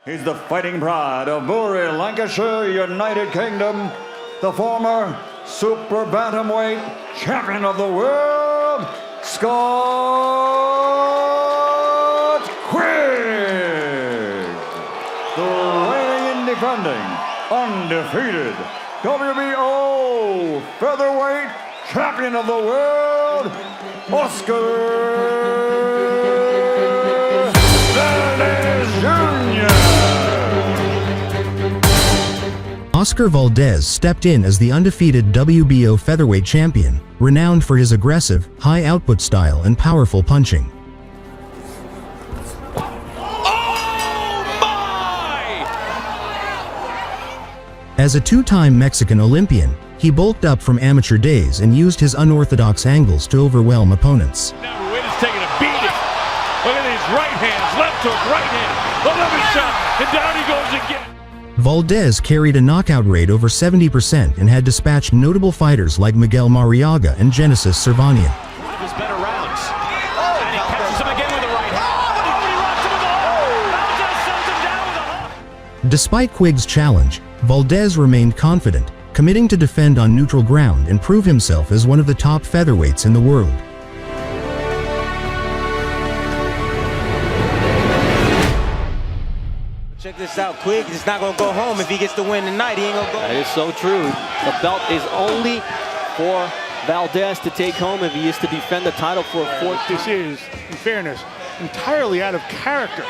He's the fighting pride of Bury, Lancashire, United Kingdom, the former super bantamweight champion of the world, Scott Quigg, the reigning and defending, undefeated WBO Featherweight Champion of the world, Óscar Valdez Jr. Óscar Valdez stepped in as the undefeated WBO Featherweight Champion, renowned for his aggressive, high-output style and powerful punching. As a two-time Mexican Olympian, he bulked up from amateur days and used his unorthodox angles to overwhelm opponents. Now Ruiz is taking a beating. Look at these right hands, left hook, right hand, another shot, and down he goes again. Valdez carried a knockout rate over 70% and had dispatched notable fighters like Miguel Mariaga and Genesis Servanian. One of his better rounds. And he catches him again with the right hand. But he rocks him with the hook. Valdez sends him down with a hook. Despite Quigg's challenge, Valdez remained confident, committing to defend on neutral ground and prove himself as one of the top featherweights in the world. Check this out, Quigg is not going to go home if he gets the win tonight. He ain't going to go home. That is so true. The belt is only for Valdez to take home if he is to defend the title for a fourth. This is, in fairness, entirely out of character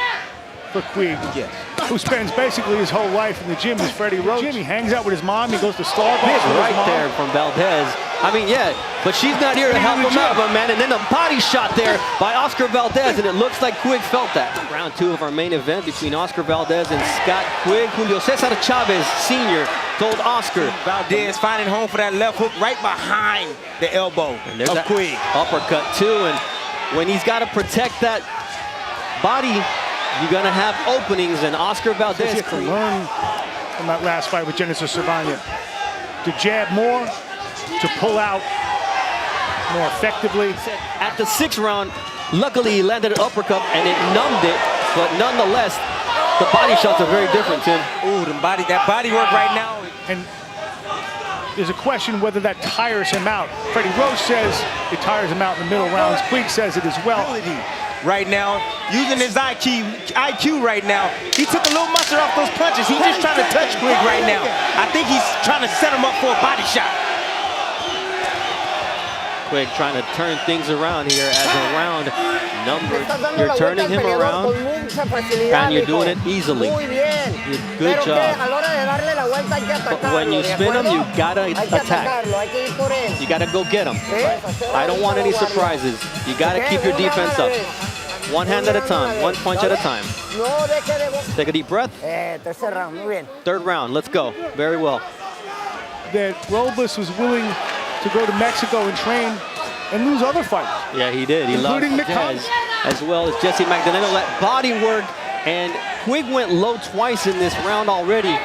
for Quigg, Yes. who spends basically his whole life in the gym with Freddie Roach. He hangs out with his mom, he goes to Starbucks with his Right mom. there from Valdez. I mean, yeah, but she's not here to help him out, my man. And then a body shot there by Óscar Valdez, and it looks like Quigg felt that. Round two of our main event between Óscar Valdez and Scott Quigg. Julio Cesar Chavez Sr. told Óscar. Valdez finding home for that left hook right behind the elbow And there's of that Quigg. uppercut too, and when he's got to protect that body, you're gonna have openings, and Óscar Valdez You have to learn from that last fight with Genesis Servanian to jab more, to pull out more effectively. At the sixth round, luckily he landed an uppercut and it numbed it, but nonetheless, the body shots are very different, Tim. Ooh, that body work right now. And there's a question whether that tires him out. Freddie Roach says it tires him out in the middle rounds. Quigg says it as well. Right now, using his IQ right now. He took a little mustard off those punches. He's just trying to touch Quigg right now. I think he's trying to set him up for a body shot. Quigg trying to turn things around here as a round number. You're turning him around, and you're doing it easily. Good job. But when you spin him, you gotta attack. You gotta go get him. I don't want any surprises. You gotta keep your defense up. One hand at a time, one punch at a time. Take a deep breath. Third round, let's go. Very well. That Robles was willing to go to Mexico and train and lose other fights. Yeah, he did. He lost Including Valdez, as well as Jesse Magdaleno. That body work, and Quigg went low twice in this round already.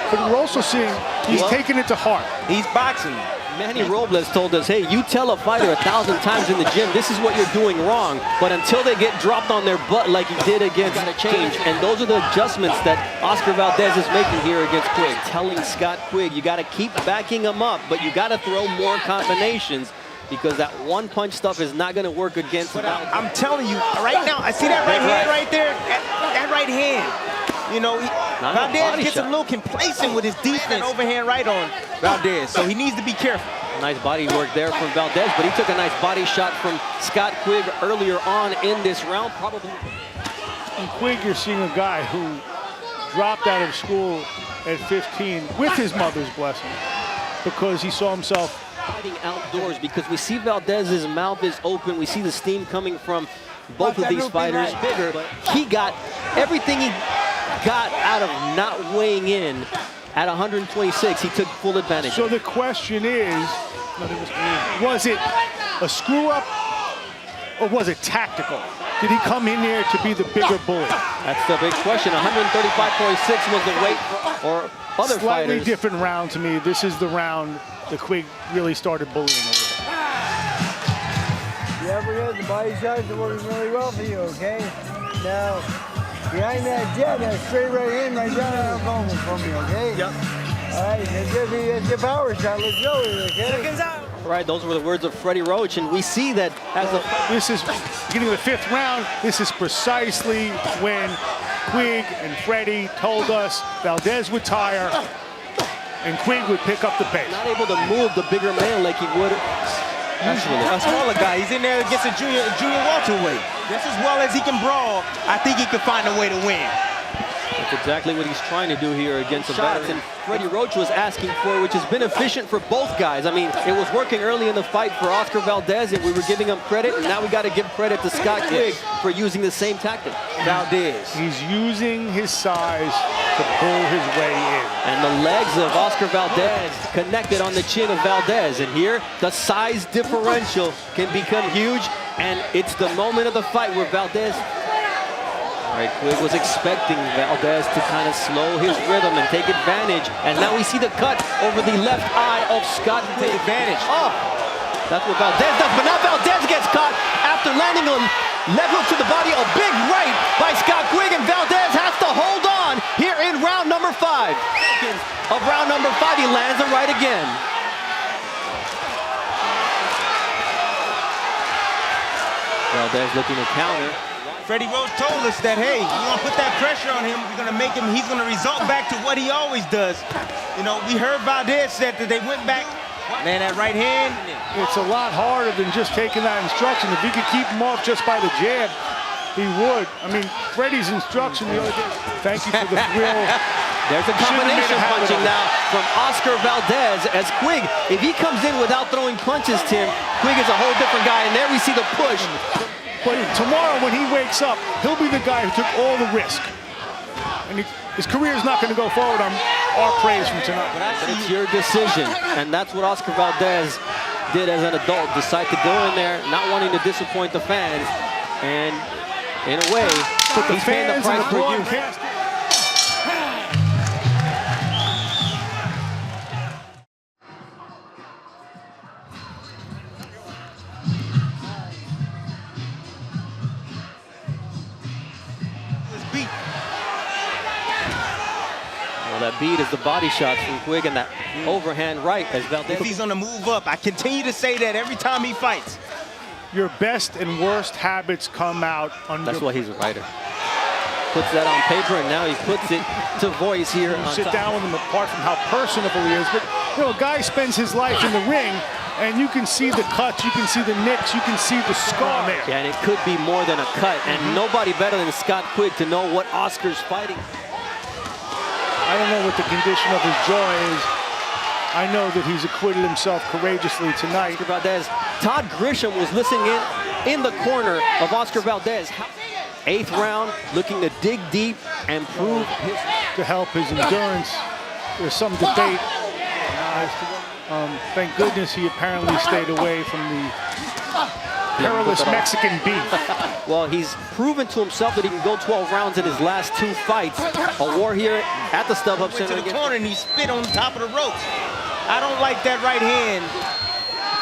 But we're also seeing he's taking it to heart. He's boxing. Manny Robles told us, hey, you tell a fighter 1,000 times in the gym, this is what you're doing wrong. But until they get dropped on their butt like he did against Change, and those are the adjustments that Óscar Valdez is making here against Quigg. Telling Scott Quigg, you got to keep backing him up, but you got to throw more combinations, because that one punch stuff is not going to work against him. I'm telling you, right now, I see that right hand right there. That right hand. You know, Valdez gets a little complacent with his defense. Overhand right on Valdez, so he needs to be careful. Nice body work there from Valdez, but he took a nice body shot from Scott Quigg earlier on in this round. Probably. In Quigg, you're seeing a guy who dropped out of school at 15 with his mother's blessing because he saw himself fighting outdoors, because we see Valdez's mouth is open. We see the steam coming from both of these fighters. Bigger, but he got everything he got out of not weighing in at 126. He took full advantage. So the question is, was it a screw up or was it tactical? Did he come in there to be the bigger bully? That's the big question. 135.6 was the weight for other Slightly fighters. different round to me. This is the round that Quigg really started bullying a little bit. Yeah, we're good. The body shots are working really well for you, okay? Now, behind that jab, that straight right hand right down that elbow from me, okay? Yep. All right, that's your power shot. Let's go with it, okay? All right, those were the words of Freddie Roach, and we see that as a... This is beginning of the 5th round. This is precisely when Quigg and Freddie told us Valdez would tire and Quigg would pick up the pace. Not able to move the bigger man like he would usually. A smaller guy. He's in there against a junior welterweight. Just as well as he can brawl, I think he could find a way to win. That's exactly what he's trying to do here against a veteran. And Freddie Roach was asking for, which has been efficient for both guys. I mean, it was working early in the fight for Óscar Valdez, and we were giving him credit, and now we got to give credit to Scott Quigg for using the same tactic. Valdez. He's using his size to pull his way in. And the legs of Óscar Valdez connected on the chin of Valdez. And here, the size differential can become huge, and it's the moment of the fight where Valdez... All right, Quigg was expecting Valdez to kind of slow his rhythm and take advantage. And now we see the cut over the left eye of Scott Quigg. Take advantage. Oh, that's what Valdez does. But now Valdez gets caught after landing a left hook to the body. A big right by Scott Quigg. And Valdez has to hold on here in round number 5. Of round number 5, he lands the right again. Valdez looking to counter. Freddie Roach told us that, hey, you want to put that pressure on him, you're going to make him, he's going to result back to what he always does. You know, we heard Valdez said that they went back, man, that right hand. It's a lot harder than just taking that instruction. If he could keep him off just by the jab, he would. I mean, Freddie's instruction the other day, thank you for the thrill. There's a combination punching now from Óscar Valdez as Quigg, if he comes in without throwing punches, Tim, Quigg is a whole different guy, and there we see the push. But tomorrow when he wakes up, he'll be the guy who took all the risk. And his career is not going to go forward on our praise from tonight. But it's your decision, and that's what Óscar Valdez did as an adult. Decide to go in there, not wanting to disappoint the fans, and in a way, he's paying the price for you. That beat is the body shots from Quigg and that overhand right as Valdez. If he's on the move up, I continue to say that every time he fights. Your best and worst habits come out under. That's why he's a writer. Puts that on paper, and now he puts it to voice here. Sit down with him, apart from how personable he is. But you know, a guy spends his life in the ring, and you can see the cuts, you can see the nicks, you can see the scar there. Yeah, and it could be more than a cut, and nobody better than Scott Quigg to know what Oscar's fighting. I don't know what the condition of his jaw is. I know that he's acquitted himself courageously tonight. Óscar Valdez. Todd Grisham was listening in the corner of Óscar Valdez. 8th round, looking to dig deep and prove his... To help his endurance. There's some debate. Thank goodness he apparently stayed away from the perilous Mexican beef. Well, he's proven to himself that he can go 12 rounds in his last 2 fights. A war here at the StubHub Center. To the corner and he spit on top of the ropes. I don't like that right hand.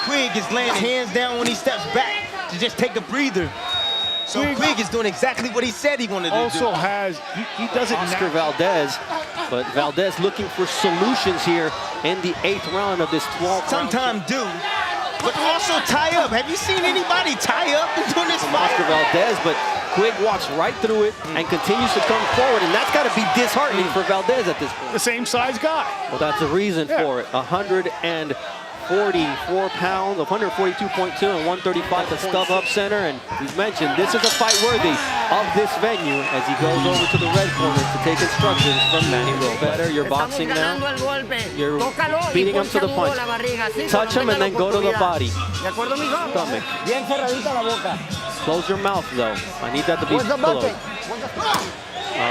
Quigg is laying hands down when he steps back to just take a breather. So Quigg is doing exactly what he said he wanted to do. Also has, he doesn't Óscar Valdez, but Valdez looking for solutions here in the 8th round of this 12th round. Sometimes do. But also tie up. Have you seen anybody tie up during this fight? Óscar Valdez, but Quigg walks right through it and continues to come forward, and that's got to be disheartening for Valdez at this point. The same size guy. Well, that's the reason for it. 144 pounds, 142.2 and 135 at the StubHub Center, and we've mentioned this is a fight worthy of this venue as he goes over to the red corner to take instructions from Manny Robles. Better, you're boxing now. You're beating him to the punch. Touch him and then go to the body. Stomach. Close your mouth, though. I need that to be closed. All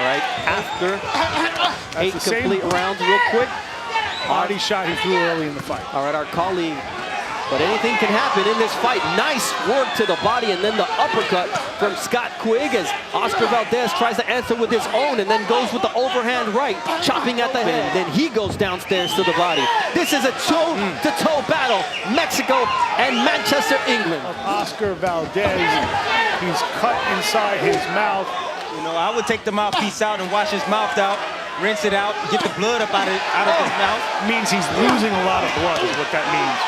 right, after 8 complete rounds, real quick. Body shot he threw early in the fight. All right, our colleague. But anything can happen in this fight. Nice work to the body, and then the uppercut from Scott Quigg as Óscar Valdez tries to answer with his own and then goes with the overhand right, chopping at the head. Then he goes downstairs to the body. This is a toe-to-toe battle. Mexico and Manchester, England. Óscar Valdez, he's cut inside his mouth. You know, I would take the mouthpiece out and wash his mouth out, rinse it out, get the blood up out of his mouth. Means he's losing a lot of blood is what that means.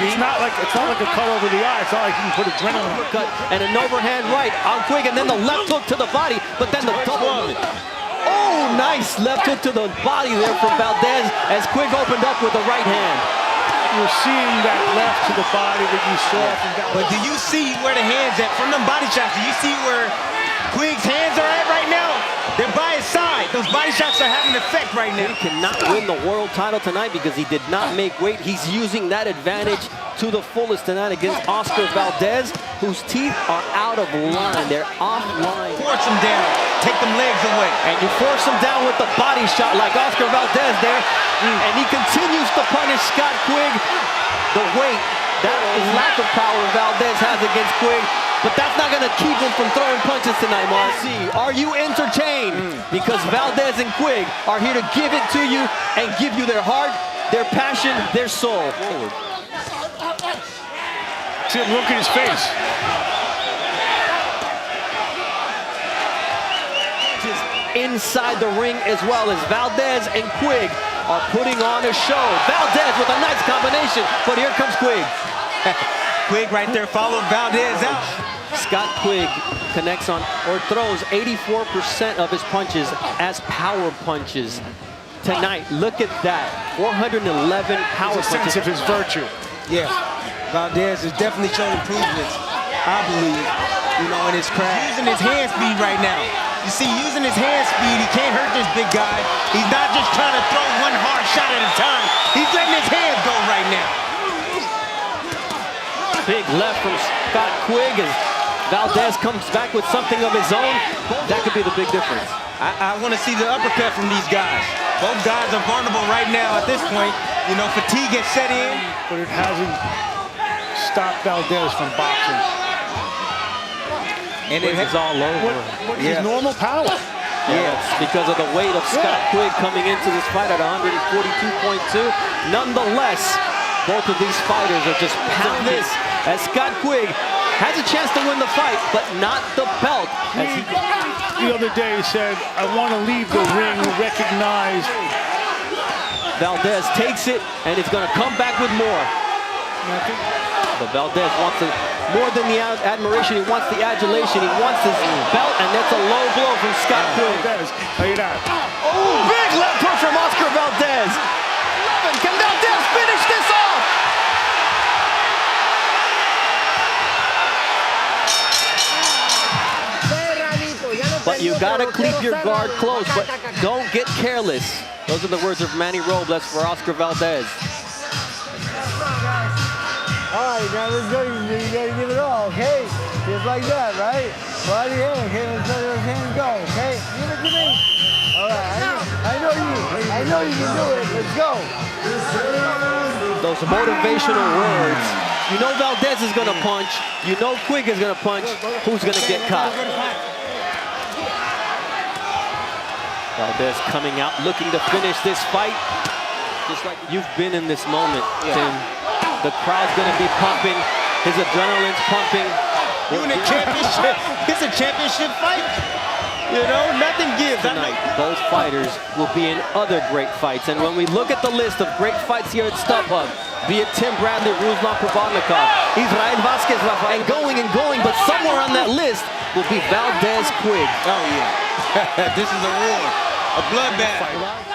It's not like a cut over the eye. It's not like you can put adrenaline on. Cut and an overhand right on Quigg, and then the left hook to the body, but then the double. Oh, nice left hook to the body there from Valdez as Quigg opened up with the right hand. You're seeing that left to the body that you saw from Valdez. But do you see where the hands at? From them body shots, do you see where Quigg's hands are at right now? They're by his side. Those body shots are having an effect right now. He cannot win the world title tonight because he did not make weight. He's using that advantage to the fullest tonight against Óscar Valdez, whose teeth are out of line. They're offline. Force him down. Take them legs away. And you force him down with the body shot like Óscar Valdez there. And he continues to punish Scott Quigg. The weight, that lack of power Valdez has against Quigg. But that's not going to keep him from throwing punches tonight, Mark. Are you entertained? Because Valdez and Quigg are here to give it to you and give you their heart, their passion, their soul. Forward. See him look at his face. Inside the ring as well as Valdez and Quigg are putting on a show. Valdez with a nice combination, but here comes Quigg. Quigg right there followed Valdez out. Scott Quigg connects on or throws 84% of his punches as power punches tonight. Look at that, 411 power punches. Sense of his virtue. Yeah, Valdez has definitely shown improvements, I believe, you know, in his craft. Using his hand speed right now. You see, using his hand speed, he can't hurt this big guy. He's not just trying to throw one hard shot at a time. He's letting his hands go right now. Big left from Scott Quigg as Valdez comes back with something of his own. That could be the big difference. I want to see the uppercut from these guys. Both guys are vulnerable right now at this point. You know, fatigue has set in. But it hasn't stopped Valdez from boxing. And it is all over. What is his normal power? Yeah, it's because of the weight of Scott Quigg coming into this fight at 142.2. Nonetheless, both of these fighters are just pounding as Scott Quigg has a chance to win the fight, but not the belt. The other day he said, I want to leave the ring recognized. Valdez takes it, and it's going to come back with more. But Valdez wants more than the admiration. He wants the adulation. He wants his belt, and that's a low blow from Scott Quigg. Look at that. Oh, big left hook from Óscar Valdez. Can Valdez finish this off? But you gotta keep your guard close, but don't get careless. Those are the words of Manny Robles for Óscar Valdez. All right, now let's go. You gotta give it all, okay? Just like that, right? Body hand, okay? Let's let those hands go, okay? Give it to me. All right, I know you can do it. Let's go. Those motivational words. You know Valdez is gonna punch. You know Quigg is gonna punch. Who's gonna get caught? Valdez coming out looking to finish this fight. Just like you've been in this moment, Tim. The crowd's gonna be pumping. His adrenaline's pumping. You in a championship. It's a championship fight. You know, nothing gives. Tonight, both fighters will be in other great fights. And when we look at the list of great fights here at StubHub, be it Tim Bradley, Ruslan Provodnikov, Israel Vasquez, and going, but somewhere on that list will be Valdez Quigg. Oh, yeah. This is a war, a bloodbath.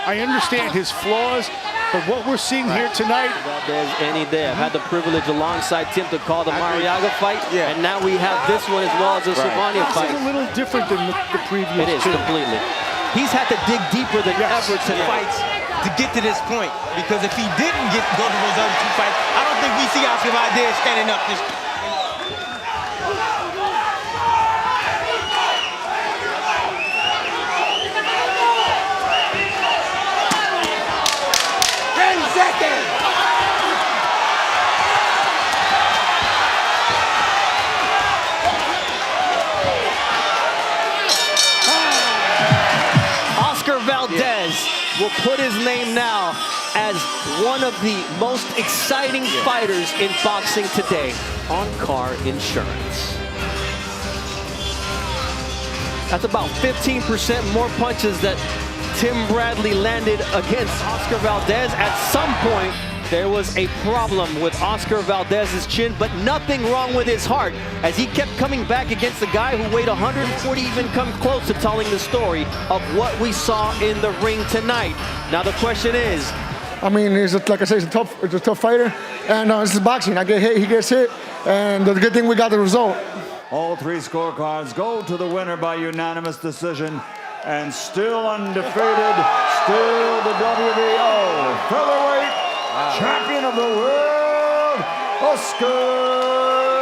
I understand his flaws, but what we're seeing here tonight. Valdez any day. I've had the privilege alongside Tim to call the Mariaga fight, and now we have this one as well as the Cervania fight. This is a little different than the previous It is, completely. He's had to dig deeper than ever tonight. Fights to get to this point, because if he didn't go to those other two fights, I don't think we see Óscar Valdez standing up this. Óscar Valdez will put his name now as one of the most exciting fighters in boxing today on Car Insurance. That's about 15% more punches that Tim Bradley landed against Óscar Valdez. At some point, there was a problem with Óscar Valdez's chin, but nothing wrong with his heart, as he kept coming back against a guy who weighed 140, even come close to telling the story of what we saw in the ring tonight. Now the question is, I mean, like I say, he's a tough fighter, and this is boxing. I get hit, he gets hit, and the good thing we got the result. All three scorecards go to the winner by unanimous decision, and still undefeated, still the WBO Featherweight Champion of the World, Óscar